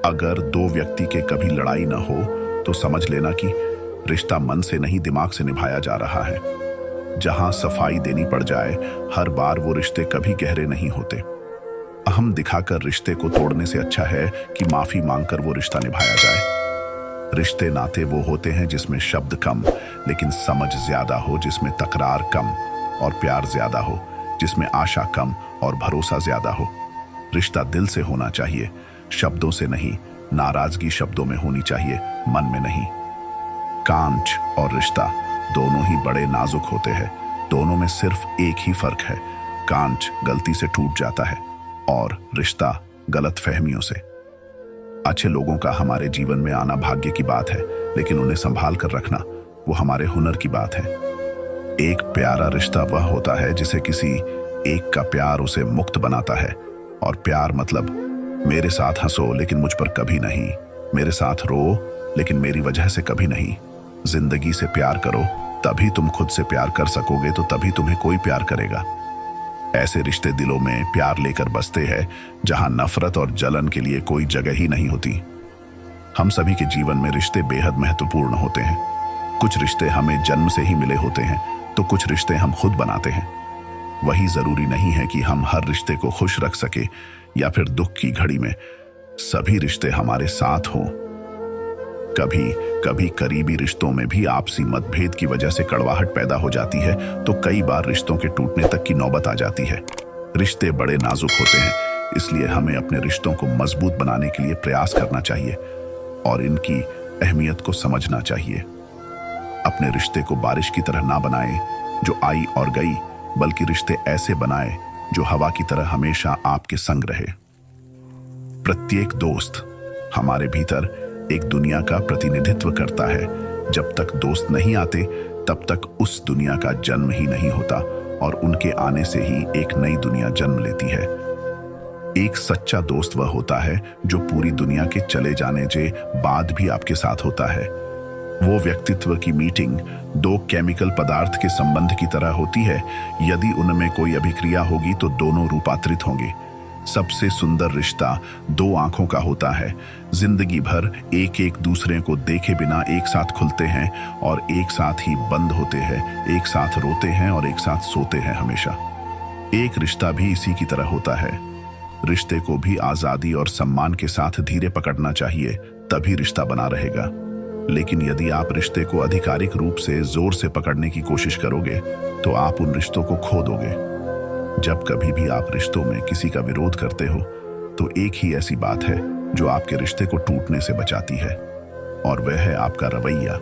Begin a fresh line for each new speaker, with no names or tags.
अगर दो व्यक्ति के कभी लड़ाई न हो तो समझ लेना कि रिश्ता मन से नहीं दिमाग से निभाया जा रहा है। जहां सफाई देनी पड़ जाए हर बार वो रिश्ते कभी गहरे नहीं होते। अहम दिखाकर रिश्ते को तोड़ने से अच्छा है कि माफी मांगकर वो रिश्ता निभाया जाए। रिश्ते नाते वो होते हैं जिसमें शब्द कम लेकिन समझ ज्यादा हो, जिसमें तकरार कम और प्यार ज्यादा हो, जिसमें आशा कम और भरोसा ज्यादा हो। रिश्ता दिल से होना चाहिए, शब्दों से नहीं। नाराजगी शब्दों में होनी चाहिए, मन में नहीं। कांच और रिश्ता दोनों ही बड़े नाजुक होते हैं। दोनों में सिर्फ एक ही फर्क है, कांच गलती से टूट जाता है और रिश्ता गलत फहमियों से। अच्छे लोगों का हमारे जीवन में आना भाग्य की बात है, लेकिन उन्हें संभाल कर रखना वो हमारे हुनर की बात है। एक प्यारा रिश्ता वह होता है जिसे किसी एक का प्यार उसे मुक्त बनाता है। और प्यार मतलब मेरे साथ हंसो लेकिन मुझ पर कभी नहीं, मेरे साथ रो लेकिन मेरी वजह से कभी नहीं। जिंदगी से प्यार करो, तभी तुम खुद से प्यार कर सकोगे, तो तभी तुम्हें कोई प्यार करेगा। ऐसे रिश्ते दिलों में प्यार लेकर बसते हैं जहां नफरत और जलन के लिए कोई जगह ही नहीं होती। हम सभी के जीवन में रिश्ते बेहद महत्वपूर्ण होते हैं। कुछ रिश्ते हमें जन्म से ही मिले होते हैं तो कुछ रिश्ते हम खुद बनाते हैं। वही जरूरी नहीं है कि हम हर रिश्ते को खुश रख सके या फिर दुख की घड़ी में सभी रिश्ते हमारे साथ हों। कभी कभी करीबी रिश्तों में भी आपसी मतभेद की वजह से कड़वाहट पैदा हो जाती है, तो कई बार रिश्तों के टूटने तक की नौबत आ जाती है। रिश्ते बड़े नाजुक होते हैं, इसलिए हमें अपने रिश्तों को मजबूत बनाने के लिए प्रयास करना चाहिए और इनकी अहमियत को समझना चाहिए। अपने रिश्ते को बारिश की तरह ना बनाएं जो आई और गई, बल्कि रिश्ते ऐसे बनाएं जो हवा की तरह हमेशा आपके संग रहे। प्रत्येक दोस्त हमारे भीतर एक दुनिया का प्रतिनिधित्व करता है। जब तक दोस्त नहीं आते तब तक उस दुनिया का जन्म ही नहीं होता और उनके आने से ही एक नई दुनिया जन्म लेती है। एक सच्चा दोस्त वह होता है जो पूरी दुनिया के चले जाने के बाद भी आपके साथ होता है। वो व्यक्तित्व की मीटिंग दो केमिकल पदार्थ के संबंध की तरह होती है। यदि उनमें कोई अभिक्रिया होगी तो दोनों रूपांतरित होंगे। सबसे सुंदर रिश्ता दो आंखों का होता है। जिंदगी भर एक एक दूसरे को देखे बिना एक साथ खुलते हैं और एक साथ ही बंद होते हैं, एक साथ रोते हैं और एक साथ सोते हैं हमेशा। एक रिश्ता भी इसी की तरह होता है। रिश्ते को भी आजादी और सम्मान के साथ धीरे पकड़ना चाहिए, तभी रिश्ता बना रहेगा। लेकिन यदि आप रिश्ते को आधिकारिक रूप से जोर से पकड़ने की कोशिश करोगे तो आप उन रिश्तों को खो दोगे। जब कभी भी आप रिश्तों में किसी का विरोध करते हो तो एक ही ऐसी बात है जो आपके रिश्ते को टूटने से बचाती है, और वह है आपका रवैया।